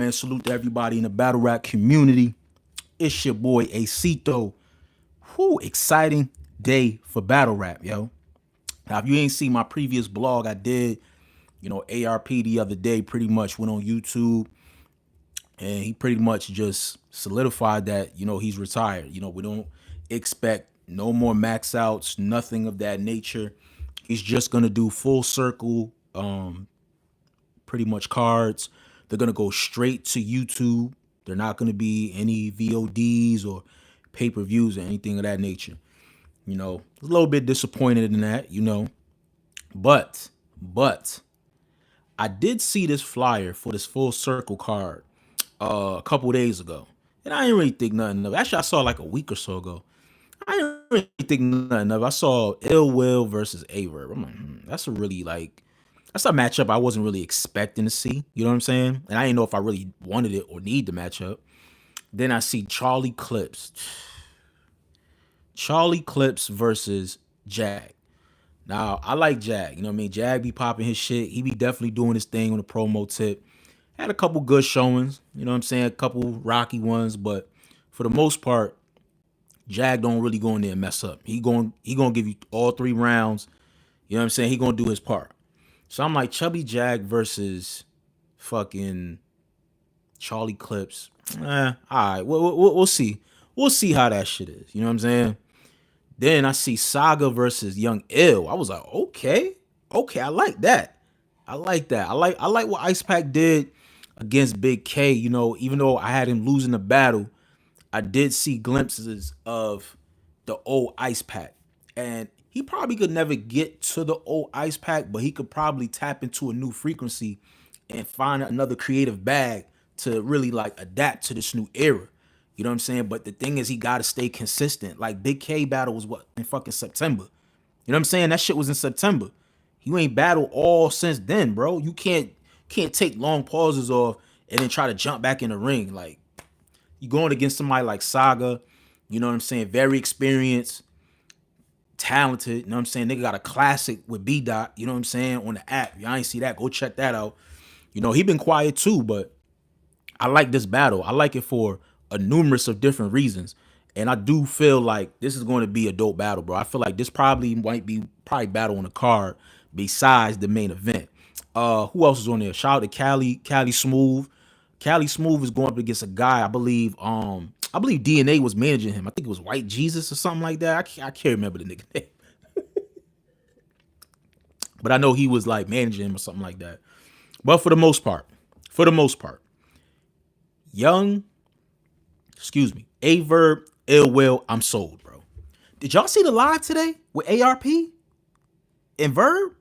Man, salute to everybody in the battle rap community. It's your boy Acito. Whoo, exciting day for battle rap, yo. Now, if you ain't seen my previous blog, I did, ARP the other day pretty much went on YouTube and he pretty much just solidified that, he's retired. We don't expect no more max outs, nothing of that nature. He's just gonna do full circle, pretty much cards. They're gonna go straight to YouTube. They're not gonna be any VODs or pay-per-views or anything of that nature. A little bit disappointed in that, but I did see this flyer for this full circle card a couple days ago. And I didn't really think nothing of it. Actually, I saw it like a week or so ago. I didn't really think nothing of it. I saw Ill Will versus A Verb. I'm like, that's a really that's a matchup I wasn't really expecting to see. You know what I'm saying? And I didn't know if I really wanted it or need the matchup. Then I see Charlie Clips. Charlie Clips versus Jag. Now, I like Jag. You know what I mean? Jag be popping his shit. He be definitely doing his thing on the promo tip. Had a couple good showings. You know what I'm saying? A couple rocky ones. But for the most part, Jag don't really go in there and mess up. He gonna give you all 3 rounds. You know what I'm saying? He gonna do his part. So I'm like, Chubby Jag versus fucking Charlie Clips. All right, we'll see. We'll see how that shit is. You know what I'm saying? Then I see Saga versus Young Ill. I was like, okay, I like that. I like that. I like what Ice Pack did against Big K. Even though I had him losing the battle, I did see glimpses of the old Ice Pack. And he probably could never get to the old Ice Pack, but he could probably tap into a new frequency and find another creative bag to really adapt to this new era. You know what I'm saying? But the thing is, he got to stay consistent. Like Big K battle was what, in fucking September. You know what I'm saying? That shit was in September. You ain't battled all since then, bro. You can't take long pauses off and then try to jump back in the ring. Like, you going against somebody like Saga, you know what I'm saying? Very experienced, talented, you know what I'm saying? Nigga got a classic with B Dot, you know what I'm saying, on the app. Y'all ain't see that, go check that out. He been quiet too, but I like this battle. I like it for a numerous of different reasons. And I do feel like this is going to be a dope battle, bro. I feel like this probably might be battle on the card besides the main event. Who else is on there? Shout out to Cali Smooth. Cali Smooth is going up against a guy, I believe DNA was managing him. I think it was White Jesus or something like that. I can't remember the nigga name. But I know he was managing him or something like that. But for the most part, A Verb, Ill Will, I'm sold, bro. Did y'all see the live today with ARP and Verb?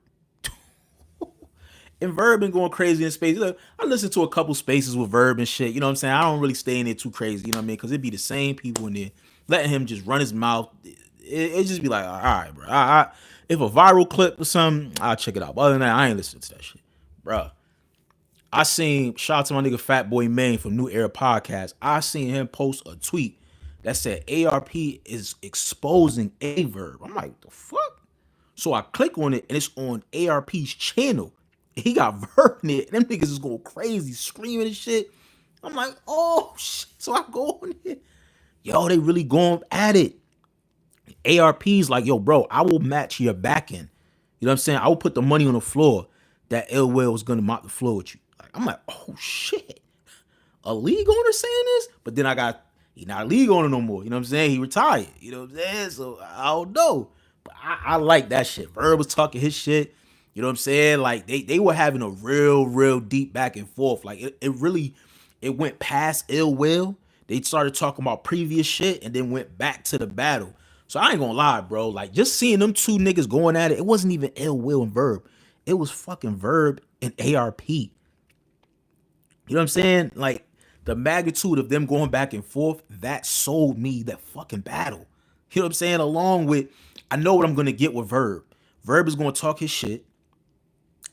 And Verb been going crazy in space. Look, I listened to a couple spaces with Verb and shit. You know what I'm saying? I don't really stay in there too crazy. You know what I mean? Because it'd be the same people in there letting him just run his mouth. It just be like, all right, bro. If a viral clip or something, I'll check it out. But other than that, I ain't listening to that shit, bro. I seen, shout out to my nigga Fat Boy Main from New Era Podcast. I seen him post a tweet that said ARP is exposing A Verb. I'm like, the fuck? So I click on it and it's on ARP's channel. He got Verb in it. Them niggas is going crazy, screaming and shit. I'm like, oh shit. So I go on it. Yo, they really going at it. ARP's like, yo, bro, I will match your back end. You know what I'm saying? I will put the money on the floor that Ill Will is gonna mop the floor with you. I'm like, oh shit. A league owner saying this? But then he not a league owner no more. You know what I'm saying? He retired. You know what I'm saying? So I don't know. But I like that shit. Verb was talking his shit. You know what I'm saying? Like they were having a real deep back and forth. Like it went past Ill Will. They started talking about previous shit and then went back to the battle. So I ain't gonna lie, bro. Like just seeing them two niggas going at it, it wasn't even Ill Will and Verb. It was fucking Verb and ARP. You know what I'm saying? Like the magnitude of them going back and forth, that sold me that fucking battle. You know what I'm saying? Along with, I know what I'm gonna get with Verb. Verb is gonna talk his shit.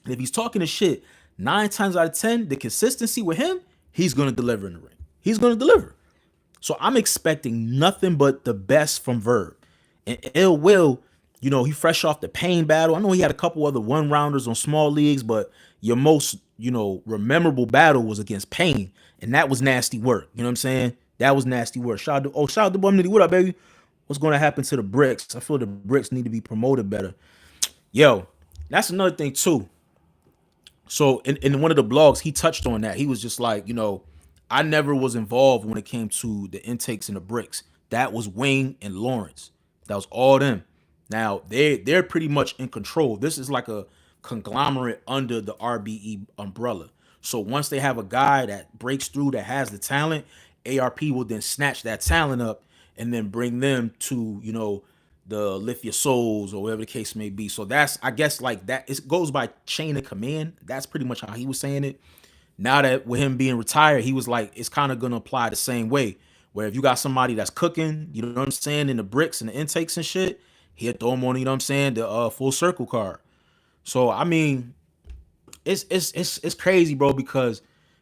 And if he's talking his shit 9 times out of 10, the consistency with him, he's gonna deliver in the ring. He's gonna deliver. So I'm expecting nothing but the best from Verb. And Ill Will, he fresh off the Pain battle. I know he had a couple other one-rounders on small leagues, but your most, memorable battle was against Pain. And that was nasty work. You know what I'm saying? That was nasty work. Shout out to Bum Nitty. What up, baby? What's going to happen to the bricks? I feel the bricks need to be promoted better. Yo, that's another thing too. So in one of the blogs, he touched on that. He was just like, I never was involved when it came to the intakes and the bricks. That was Wayne and Lawrence. That was all them. Now they're pretty much in control. This is like a conglomerate under the RBE umbrella. So once they have a guy that breaks through that has the talent, ARP will then snatch that talent up and then bring them to, the Lift Your Souls or whatever the case may be. So that's, I guess, like that. It goes by chain of command. That's pretty much how he was saying it. Now that with him being retired, he was like, it's kind of going to apply the same way. Where if you got somebody that's cooking, you know what I'm saying, in the bricks and the intakes and shit, he'll throw them on, you know what I'm saying, the full circle card. So, I mean, it's crazy, bro, because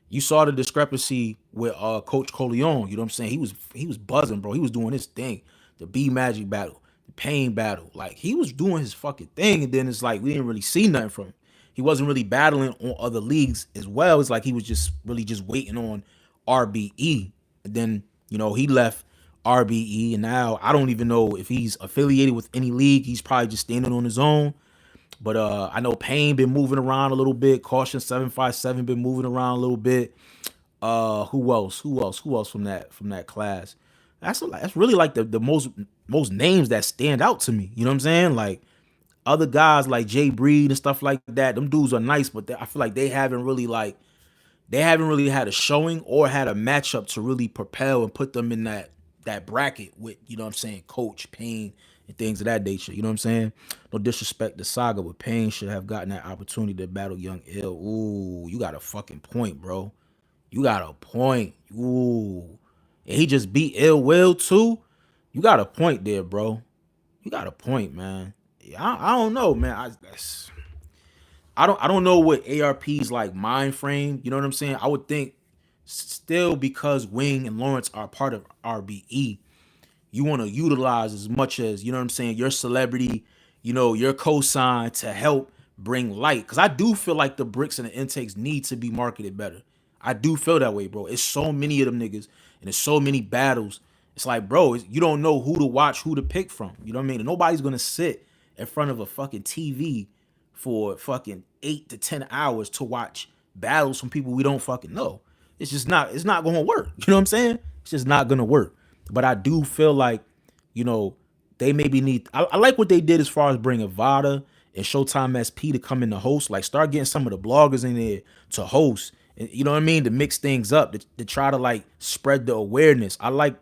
you saw the discrepancy with Coach Coleon. You know what I'm saying? He was buzzing, bro. He was doing his thing. The B Magic battle, the Pain battle. Like, he was doing his fucking thing, and then it's like we didn't really see nothing from him. He wasn't really battling on other leagues as well. It's like he was just really just waiting on RBE. And then, he left RBE, and now I don't even know if he's affiliated with any league. He's probably just standing on his own. But I know Payne been moving around a little bit. Caution 757 been moving around a little bit. Who else? Who else from that class? That's really like the most names that stand out to me. You know what I'm saying? Like other guys like Jay Breed and stuff like that. Them dudes are nice, but I feel like they haven't really had a showing or had a matchup to really propel and put them in that bracket with, you know what I'm saying, Coach Payne and things of that nature. You know what I'm saying? No disrespect to Saga, but Payne should have gotten that opportunity to battle Young Ill. Ooh, you got a fucking point, bro. You got a point. Ooh. And he just beat Ill Will too. You got a point there, bro. You got a point, man. I don't know, man. I don't know what ARP's like mind frame. You know what I'm saying? I would think still because Wing and Lawrence are part of RBE, you want to utilize as much as, you know what I'm saying, your celebrity, your cosign to help bring light. Because I do feel like the bricks and the intakes need to be marketed better. I do feel that way, bro. It's so many of them niggas and there's so many battles. It's like, bro, you don't know who to watch, who to pick from. You know what I mean? And nobody's going to sit in front of a fucking TV for fucking 8 to 10 hours to watch battles from people we don't fucking know. It's not going to work. You know what I'm saying? It's just not going to work. But I do feel like, they maybe need. I like what they did as far as bringing Vada and Showtime SP to come in to host. Like, start getting some of the bloggers in there to host. And, you know what I mean? To mix things up, to try to like spread the awareness. I like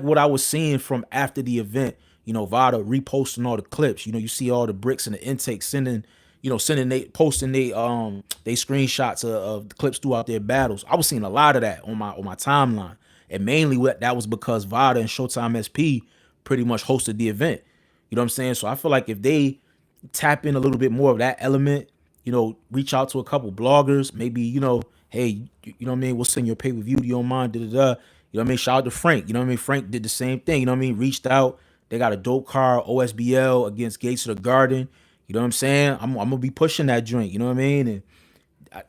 what I was seeing from after the event. Vada reposting all the clips. You see all the bricks and the intake sending posting they screenshots of the clips throughout their battles. I was seeing a lot of that on my timeline. And mainly that was because Vada and Showtime SP pretty much hosted the event. You know what I'm saying? So I feel like if they tap in a little bit more of that element, reach out to a couple bloggers, maybe, hey, you know what I mean? We'll send you a pay-per-view. You don't mind, da-da-da. You know what I mean? Shout out to Frank. You know what I mean? Frank did the same thing. You know what I mean? Reached out. They got a dope card, OSBL against Gates of the Garden. You know what I'm saying? I'm going to be pushing that joint. You know what I mean? And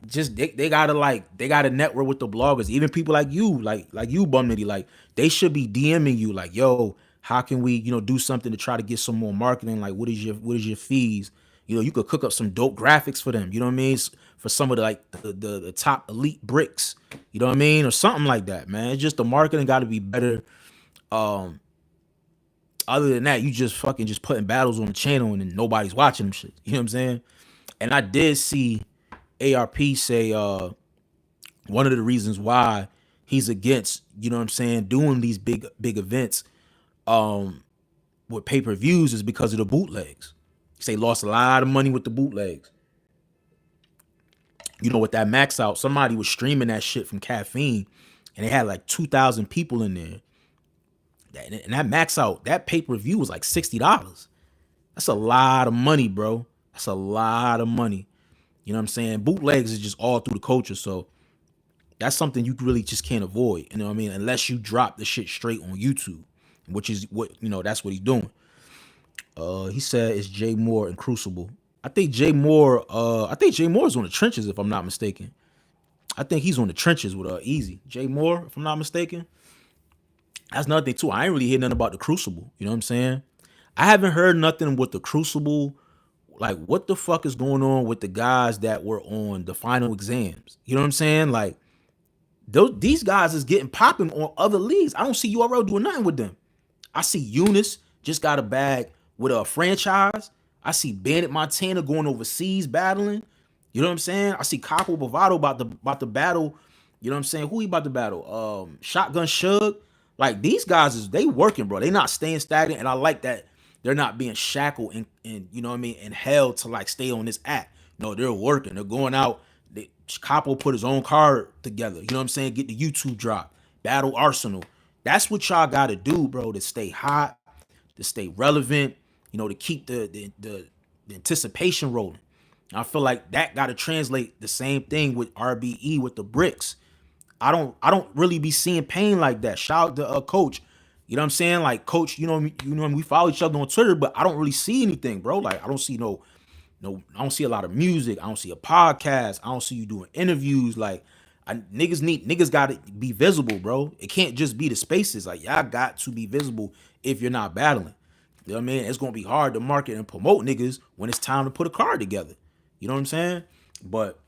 just they gotta network with the bloggers, even people like you, like you, Bum Nitty. Like, they should be DMing you like, yo, how can we do something to try to get some more marketing? Like, what is your fees? You could cook up some dope graphics for them. You know what I mean? For some of the top elite bricks. You know what I mean? Or something like that, man. It's just the marketing got to be better. Other than that, you just putting battles on the channel and then nobody's watching them shit. You know what I'm saying? And I did see ARP say one of the reasons why he's against, you know what I'm saying, doing these big events with pay-per-views is because of the bootlegs. He say lost a lot of money with the bootlegs. With that max out, somebody was streaming that shit from Caffeine and they had like 2,000 people in there. And that max out, that pay-per-view was like $60. That's a lot of money, bro. That's a lot of money. You know what I'm saying? Bootlegs is just all through the culture. So that's something you really just can't avoid. You know what I mean? Unless you drop the shit straight on YouTube, which is what, that's what he's doing. He said it's Jay Moore and Crucible. I think Jay Moore is on the trenches, if I'm not mistaken. I think he's on the trenches with Easy. Jay Moore, if I'm not mistaken. That's another thing too. I ain't really hear nothing about the Crucible. You know what I'm saying? I haven't heard nothing with the Crucible. Like, what the fuck is going on with the guys that were on the final exams? You know what I'm saying? Like, these guys is getting popping on other leagues. I don't see URL doing nothing with them. I see Eunice just got a bag with a franchise. I see Bandit Montana going overseas battling. You know what I'm saying? I see Capo Bovado about to battle. You know what I'm saying? Who he about to battle? Shotgun Shug. Like, these guys they working, bro. They not staying stagnant, and I like that they're not being shackled and you know what I mean, and held to like stay on this app. No, they're working. They're going out. Capo put his own card together. You know what I'm saying? Get the YouTube drop. Battle Arsenal. That's what y'all got to do, bro, to stay hot, to stay relevant, you know, to keep the anticipation rolling. I feel like that got to translate the same thing with RBE with the bricks. I don't really be seeing pain like that. Shout out to Coach. You know what I'm saying? Like, Coach, we follow each other on Twitter, but I don't really see anything, bro. Like, I don't see I don't see a lot of music. I don't see a podcast. I don't see you doing interviews. Like, niggas got to be visible, bro. It can't just be the spaces. Like, y'all got to be visible if you're not battling. You know what I mean? It's gonna be hard to market and promote niggas when it's time to put a card together. You know what I'm saying? But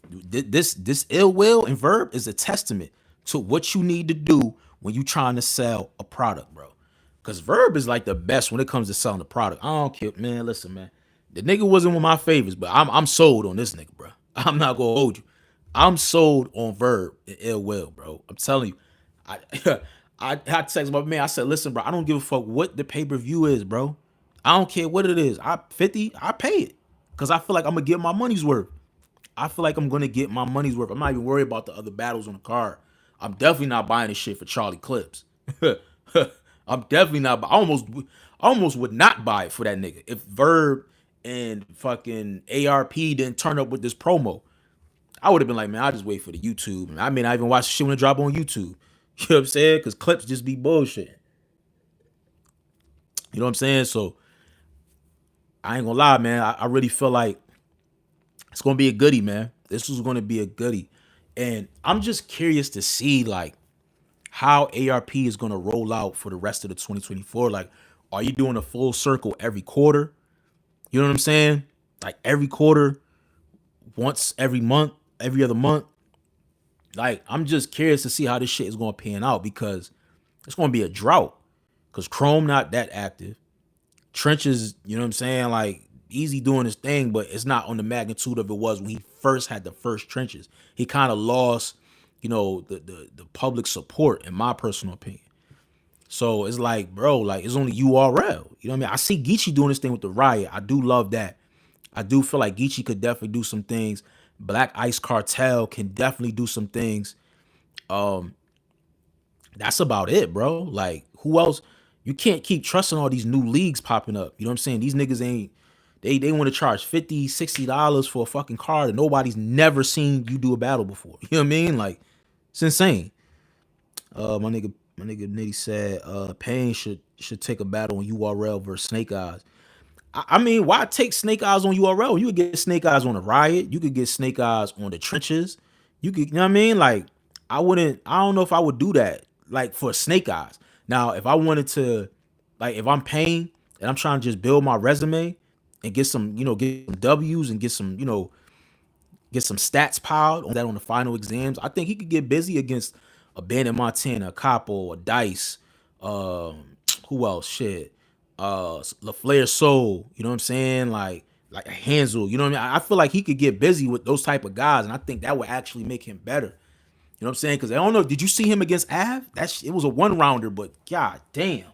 this ill will and Verb is a testament to what you need to do when you trying to sell a product, bro. Because Verb is like the best when it comes to selling the product. I don't care, man. Listen, man. The nigga wasn't one of my favorites, but I'm sold on this nigga, bro. I'm not gonna hold you. I'm sold on Verb and ill will, bro. I'm telling you. I I text my man. I said, listen, bro, I don't give a fuck what the pay-per-view is, bro. I don't care what it is. I pay it. Cause I feel like I'm gonna get my money's worth. I feel like I'm gonna get my money's worth. I'm not even worried about the other battles on the card. I'm definitely not buying this shit for Charlie Clips. I'm definitely not. I almost would not buy it for that nigga if Verb and fucking ARP didn't turn up with this promo. I would have been like, man, I'll just wait for the YouTube. I mean, I even watch the shit when it drop on YouTube. You know what I'm saying? Because clips just be bullshit. You know what I'm saying? So I ain't gonna lie, man. I really feel like it's gonna be a goodie, man. This is gonna be a goodie. And I'm just curious to see like how ARP is gonna roll out for the rest of the 2024. Like, are you doing a full circle every quarter? You know what I'm saying? Like every quarter, once every month, every other month. Like, I'm just curious to see how this shit is gonna pan out because it's gonna be a drought. Cause Chrome not that active. Trenches, you know what I'm saying? Like, Easy doing his thing, but it's not on the magnitude of it was when he first had the first trenches. He kind of lost, the public support, in my personal opinion. So it's like, bro, like it's only URL. You know what I mean? I see Geechee doing this thing with the Riot. I do love that. I do feel like Geechee could definitely do some things. Black Ice Cartel can definitely do some things. That's about it, bro. Like, who else? You can't keep trusting all these new leagues popping up. You know what I'm saying? These niggas ain't, they want to charge $50, $60 for a fucking card and nobody's never seen you do a battle before. You know what I mean? Like, it's insane. My nigga Nitty said Pain should take a battle on URL versus Snake Eyes. I mean, why take Snake Eyes on URL? You could get Snake Eyes on the Riot. You could get Snake Eyes on the Trenches. You know what I mean? Like, I don't know if I would do that, like, for Snake Eyes. Now, if I wanted to, like, if I'm paying and I'm trying to just build my resume and get some, get some W's and get some, get some stats piled on that on the final exams, I think he could get busy against a Bandit Montana, a Capo, a Dice, who else? Shit. LaFleur Soul, you know what I'm saying? Like a Hansel, you know what I mean? I feel like he could get busy with those type of guys, and I think that would actually make him better. You know what I'm saying? Because I don't know, did you see him against Av? It was a one rounder, but god damn,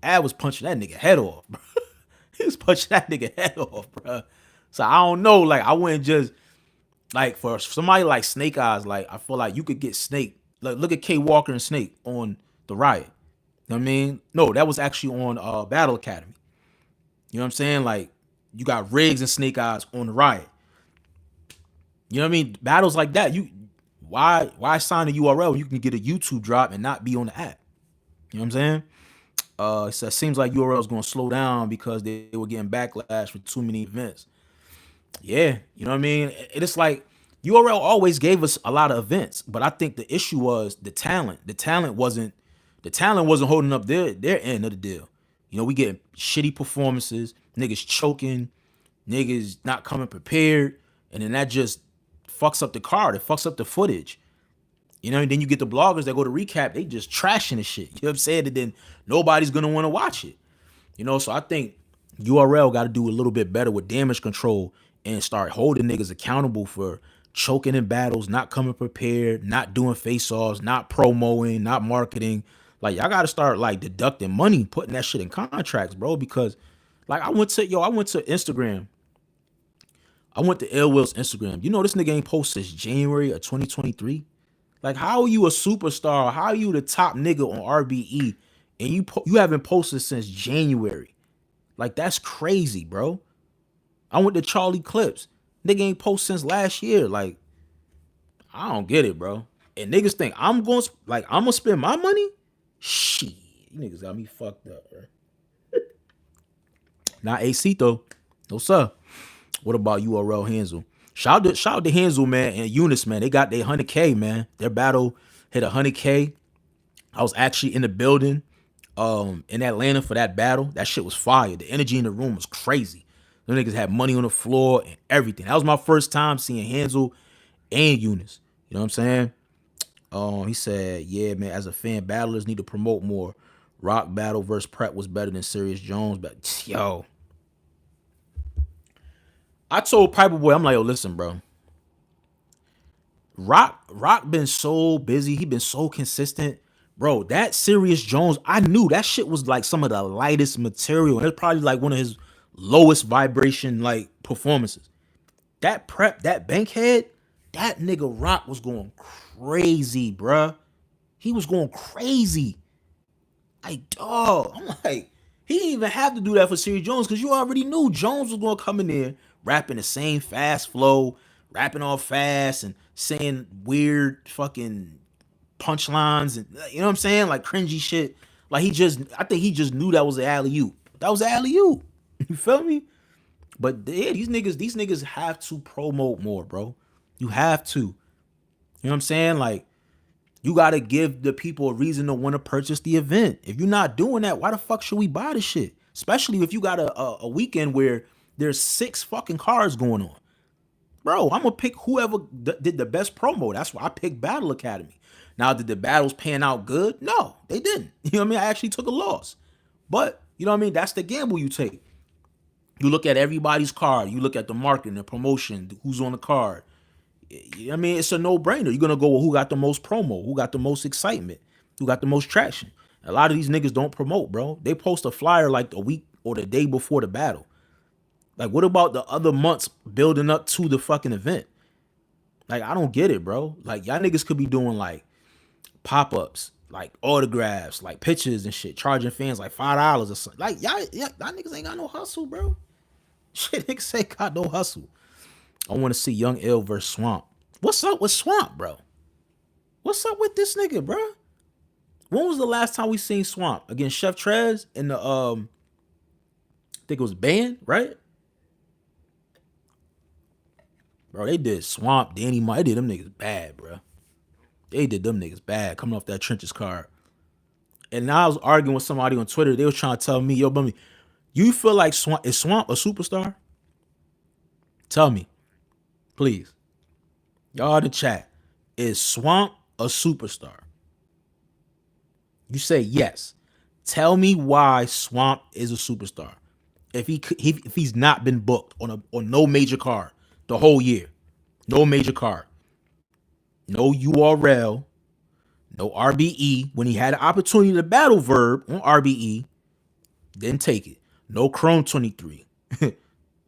Av was punching that nigga head off, bro. He was punching that nigga head off, bro. So I don't know, like I wouldn't just like for somebody like Snake Eyes, like I feel like you could get Snake. Like look at K Walker and Snake on the Riot. You know what I mean? No, that was actually on Battle Academy. You know what I'm saying? Like, you got Riggs and Snake Eyes on the Riot. You know what I mean? Battles like that, why sign a URL? You can get a YouTube drop and not be on the app. You know what I'm saying? So it seems like URL is going to slow down because they were getting backlash for too many events. Yeah, you know what I mean? It's like URL always gave us a lot of events, but I think the issue was the talent. The talent wasn't holding up their end of the deal. You know, we getting shitty performances, niggas choking, niggas not coming prepared, and then that just fucks up the card. It fucks up the footage. You know, and then you get the bloggers that go to recap, they just trashing the shit. You know what I'm saying? And then nobody's gonna want to watch it. You know, so I think URL got to do a little bit better with damage control and start holding niggas accountable for choking in battles, not coming prepared, not doing face-offs, not promoing, not marketing. Like, y'all got to start like deducting money, putting that shit in contracts, bro. Because like I went to Instagram. I went to Ill Will's Instagram. You know, this nigga ain't posted since January of 2023. Like, how are you a superstar? How are you the top nigga on RBE and you haven't posted since January? Like, that's crazy, bro. I went to Charlie Clips. Nigga ain't post since last year. Like, I don't get it, bro. And niggas think I'm gonna spend my money? Shit, you niggas got me fucked up, bro. Not AC though. No sir. What about URL Hansel? Shout out to Hansel, man, and Eunice, man. They got their 100K, man. Their battle hit 100K. I was actually in the building in Atlanta for that battle. That shit was fire. The energy in the room was crazy. Them niggas had money on the floor and everything. That was my first time seeing Hansel and Eunice. You know what I'm saying? He said, yeah, man, as a fan, battlers need to promote more. Rock battle versus Prep was better than Serious Jones. But yo, I told Piper Boy, I'm like, yo, listen, bro. Rock been so busy. He been so consistent. Bro, that Serious Jones, I knew that shit was like some of the lightest material. And it's probably like one of his lowest vibration like performances. That Prep, that Bankhead, that nigga Rock was going crazy, bruh. He was going crazy. Like, dog. I'm like, he didn't even have to do that for Serious Jones because you already knew Jones was going to come in there rapping the same fast flow, rapping all fast and saying weird fucking punchlines and you know what I'm saying? Like cringy shit. Like I think he just knew that was an alley-oop. That was an alley-oop. You feel me? But yeah, these niggas have to promote more, bro. You have to. You know what I'm saying? Like, you got to give the people a reason to want to purchase the event. If you're not doing that, why the fuck should we buy the shit? Especially if you got a weekend where there's 6 fucking cars going on. Bro, I'm going to pick whoever did the best promo. That's why I picked Battle Academy. Now, did the battles pan out good? No, they didn't. You know what I mean? I actually took a loss. But, you know what I mean? That's the gamble you take. You look at everybody's card. You look at the marketing, the promotion, who's on the card. You know what I mean? It's a no-brainer. You're going to go with who got the most promo, who got the most excitement, who got the most traction. A lot of these niggas don't promote, bro. They post a flyer like the week or the day before the battle. Like, what about the other months building up to the fucking event? Like, I don't get it, bro. Like, y'all niggas could be doing, like, pop-ups, like, autographs, like, pictures and shit, charging fans, like, $5 or something. Like, y'all niggas ain't got no hustle, bro. Shit, niggas ain't got no hustle. I want to see Young Ill versus Swamp. What's up with Swamp, bro? What's up with this nigga, bro? When was the last time we seen Swamp? Against Chef Trez in the, I think it was Band, right? Bro, they did Swamp, Danny Mike. They did them niggas bad, bro. They did them niggas bad coming off that Trenches card. And now I was arguing with somebody on Twitter. They was trying to tell me, yo, Bummy, you feel like is Swamp a superstar? Tell me, please. Y'all in the chat. Is Swamp a superstar? You say yes. Tell me why Swamp is a superstar. If he's not been booked on no major card the whole year. No major card. No URL. No RBE. When he had an opportunity to battle Verb on RBE, didn't take it. No Chrome 23.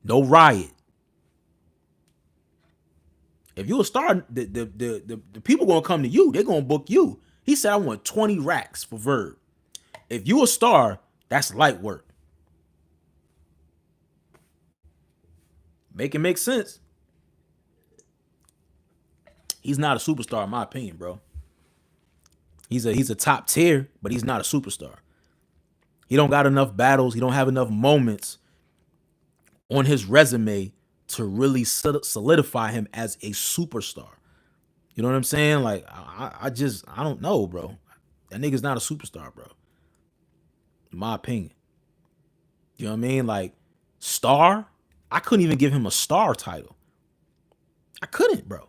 No Riot. If you a star, the people gonna come to you. They're gonna book you. He said, I want 20 racks for Verb. If you a star, that's light work. Make it make sense. He's not a superstar, in my opinion, bro. He's a top tier, but he's not a superstar. He don't got enough battles. He don't have enough moments on his resume to really solidify him as a superstar. You know what I'm saying? Like, I don't know, bro. That nigga's not a superstar, bro. In my opinion. You know what I mean? Like, star, I couldn't even give him a star title. I couldn't, bro.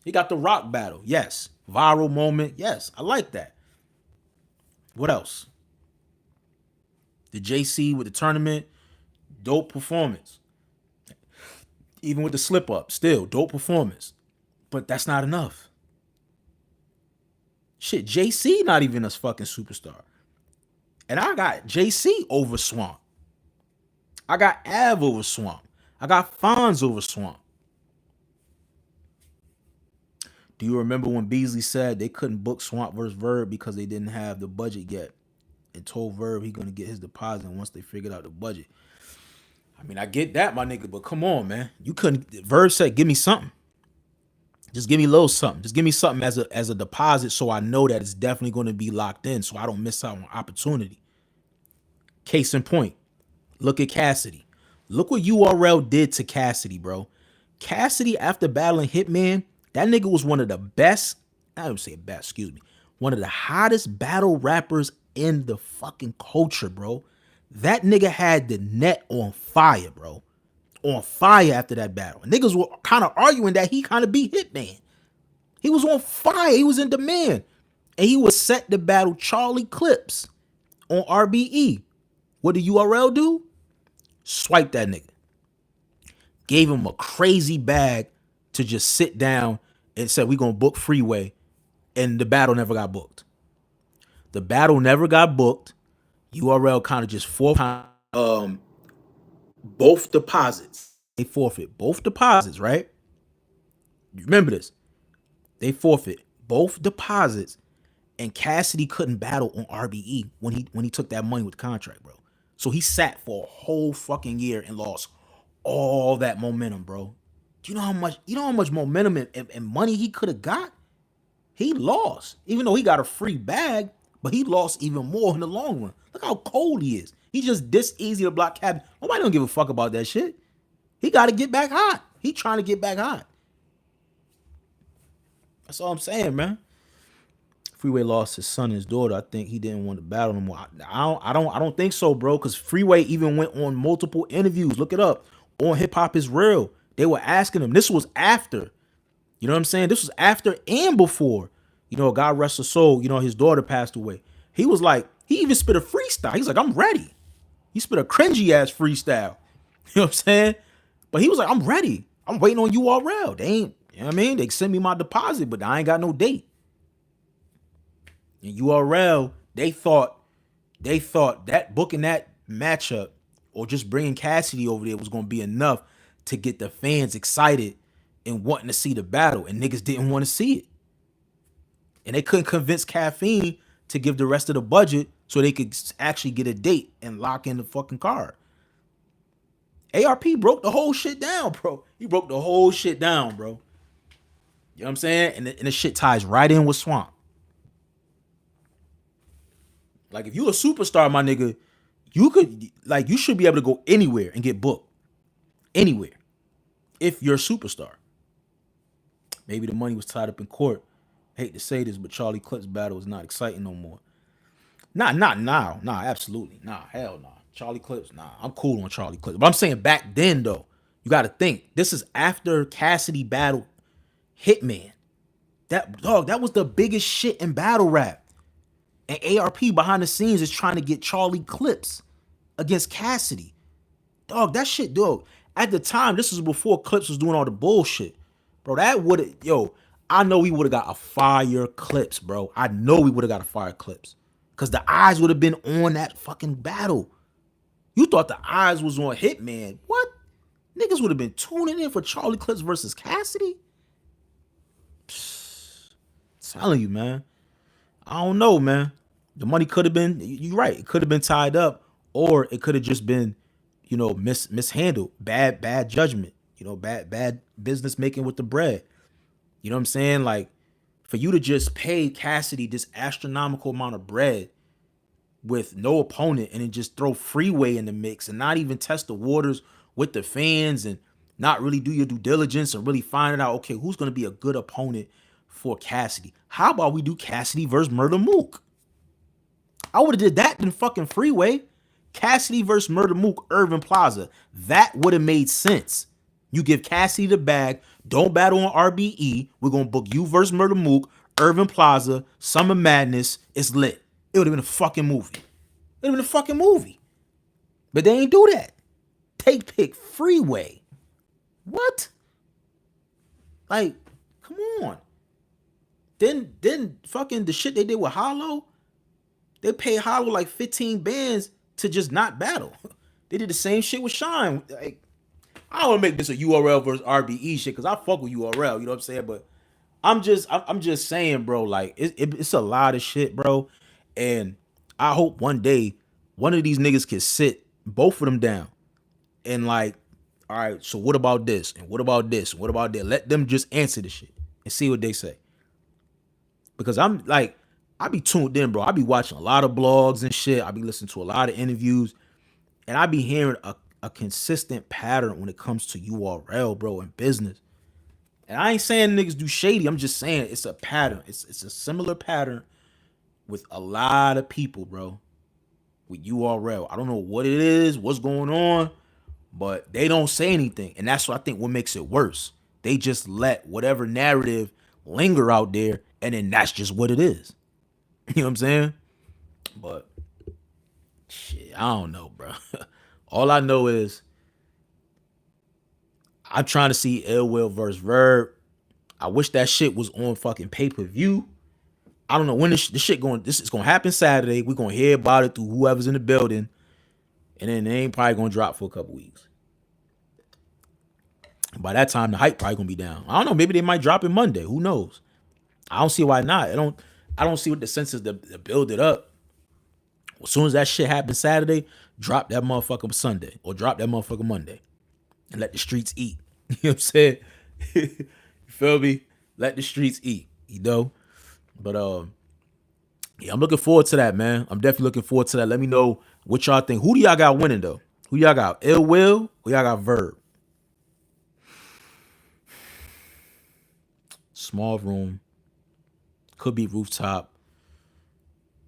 He got the Rock battle. Yes. Viral moment. Yes. I like that. What else? The JC with the tournament. Dope performance. Even with the slip up. Still, dope performance. But that's not enough. Shit, JC not even a fucking superstar. And I got JC over Swamp. I got Av over Swamp. I got Fonz over Swamp. Do you remember when Beasley said they couldn't book Swamp versus Verb because they didn't have the budget yet, and told Verb he gonna get his deposit once they figured out the budget? I mean, I get that, my nigga, but come on, man. You couldn't. Verb said, "Give me something. Just give me a little something. Just give me something as a deposit, so I know that it's definitely going to be locked in, so I don't miss out on opportunity." Case in point, look at Cassidy. Look what URL did to Cassidy, bro. Cassidy, after battling Hitman, that nigga was one of the best, I don't say best, excuse me, one of the hottest battle rappers in the fucking culture, bro. That nigga had the net on fire, bro. On fire after that battle. And niggas were kind of arguing that he kind of beat Hitman. He was on fire. He was in demand. And he was set to battle Charlie Clips on RBE. What did URL do? Swipe that nigga. Gave him a crazy bag to just sit down and said, "We gonna book Freeway." And the battle never got booked. The battle never got booked. URL kind of just forfeit both deposits. They forfeit both deposits, right? You remember this. They forfeit both deposits, and Cassidy couldn't battle on RBE when he took that money with the contract, bro. So he sat for a whole fucking year and lost all that momentum, bro. Do you know how much momentum and money he could have got? He lost. Even though he got a free bag, but he lost even more in the long run. Look how cold he is. He's just this easy to block cabin. Nobody don't give a fuck about that shit. He got to get back hot. He trying to get back hot. That's all I'm saying, man. Freeway lost his son and his daughter. I think he didn't want to battle no more. I don't think so, bro. Because Freeway even went on multiple interviews. Look it up on Hip Hop Is Real. They were asking him. This was after. You know what I'm saying? This was after and before. You know, God rest her soul. You know, his daughter passed away. He was like, he even spit a freestyle. He's like, "I'm ready." He spit a cringy ass freestyle. You know what I'm saying? But he was like, "I'm ready. I'm waiting on URL. They ain't, you know what I mean? They send me my deposit, but I ain't got no date." And URL, they thought that booking that matchup or just bringing Cassidy over there was going to be enough to get the fans excited and wanting to see the battle. And niggas didn't want to see it. And they couldn't convince Caffeine to give the rest of the budget so they could actually get a date and lock in the fucking card. ARP broke the whole shit down, bro. He broke the whole shit down, bro. You know what I'm saying? And the shit ties right in with Swamp. Like, if you a superstar, my nigga, you should be able to go anywhere and get booked. Anywhere. If you're a superstar. Maybe the money was tied up in court. Hate to say this, but Charlie Clips battle is not exciting no more. Not now. Nah, absolutely. Nah, hell nah. Charlie Clips, nah. I'm cool on Charlie Clips. But I'm saying back then, though, you got to think. This is after Cassidy battled Hitman. That was the biggest shit in battle rap. And ARP behind the scenes is trying to get Charlie Clips against Cassidy. Dog, that shit, dog. At the time, this was before Clips was doing all the bullshit. Bro, that would have, I know we would have got a fire Clips, bro. I know we would have got a fire Clips. Because the eyes would have been on that fucking battle. You thought the eyes was on Hitman. What? Niggas would have been tuning in for Charlie Clips versus Cassidy? Telling you, man. I don't know, man. The money could have been, you're right, it could have been tied up, or it could have just been, mishandled. Bad judgment. Bad business making with the bread. You know what I'm saying? Like, for you to just pay Cassidy this astronomical amount of bread with no opponent and then just throw Freeway in the mix and not even test the waters with the fans and not really do your due diligence and really finding out, okay, who's gonna be a good opponent for Cassidy? How about we do Cassidy versus Murder Mook? I would have did that in fucking Freeway. Cassidy versus Murder Mook, Irving Plaza. That would have made sense. You give Cassidy the bag. Don't battle on RBE. We're gonna book you versus Murder Mook, Irving Plaza, Summer Madness. It's lit. It would have been a fucking movie. It would have been a fucking movie. But they ain't do that. Take pick Freeway. What? Like, come on. Then fucking the shit they did with Hollow. They paid Hollow like 15 bands to just not battle. They did the same shit with Shine. Like, I don't want to make this a URL versus RBE shit because I fuck with URL, you know what I'm saying? But I'm just saying, bro, like it's a lot of shit, bro. And I hope one day one of these niggas can sit both of them down and like, all right, so what about this? And what about this? And what about that? Let them just answer the shit and see what they say. Because I'm like, I be tuned in, bro. I be watching a lot of blogs and shit. I be listening to a lot of interviews. And I be hearing a consistent pattern when it comes to URL, bro, and business. And I ain't saying niggas do shady. I'm just saying it's a pattern. It's a similar pattern with a lot of people, bro, with URL. I don't know what it is, what's going on, but they don't say anything. And that's what I think what makes it worse. They just let whatever narrative linger out there, and then that's just what it is. You know what I'm saying? But shit, I don't know, bro. All I know is I'm trying to see Ill Will versus Verb. I wish that shit was on fucking pay-per-view. I don't know when this shit going. This is gonna happen Saturday. We're gonna hear about it through whoever's in the building, and then they ain't probably gonna drop for a couple weeks. By that time, the hype probably gonna be down. I don't know. Maybe they might drop it Monday. Who knows? I don't see why not. I don't see what the sense is to build it up. As soon as that shit happens Saturday, drop that motherfucker Sunday or drop that motherfucker Monday, and let the streets eat. You know what I'm saying? You feel me? Let the streets eat. You know. But yeah, I'm looking forward to that, man. I'm definitely looking forward to that. Let me know what y'all think. Who do y'all got winning though? Who y'all got? Ill Will or y'all got Verb? Small room. Could be rooftop.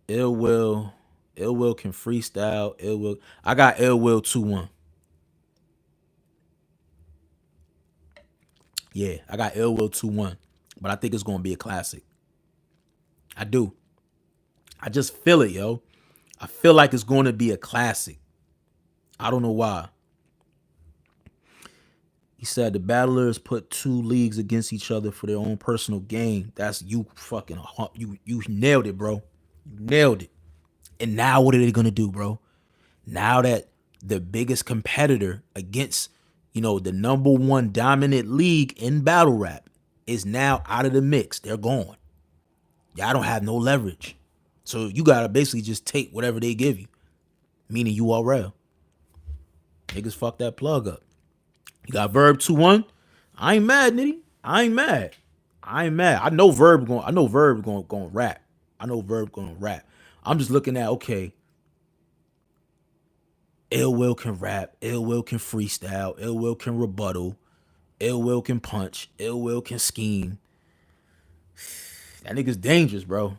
Ill Will can freestyle. Ill Will. I got Ill Will 2-1. Yeah, I got Ill Will 2-1. But I think it's gonna be a classic. I do. I just feel it, yo. I feel like it's going to be a classic. I don't know why. He said the battlers put two leagues against each other for their own personal gain. That's you fucking, you nailed it, bro. You nailed it. And now what are they going to do, bro? Now that the biggest competitor against, the number one dominant league in battle rap is now out of the mix. They're gone. Y'all don't have no leverage. So you got to basically just take whatever they give you, meaning URL. Niggas fuck that plug up. You got Verb 2-1. I ain't mad, nitty. I ain't mad. I know Verb going to rap. I know Verb going to rap. I'm just looking at, okay, Ill Will can rap. Ill Will can freestyle. Ill Will can rebuttal. Ill Will can punch. Ill Will can scheme. That nigga's dangerous, bro.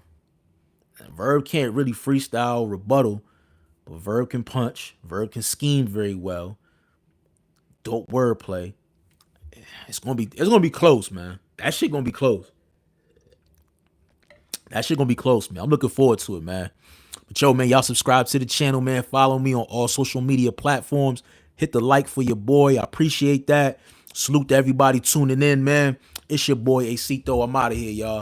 Verb can't really freestyle rebuttal, but Verb can punch. Verb can scheme very well. Dope wordplay. It's gonna be close, man. That shit gonna be close. That shit gonna be close, man. I'm looking forward to it, man. But yo, man, y'all subscribe to the channel, man. Follow me on all social media platforms. Hit the like for your boy. I appreciate that. Salute to everybody tuning in, man. It's your boy Acito. I'm out of here, y'all.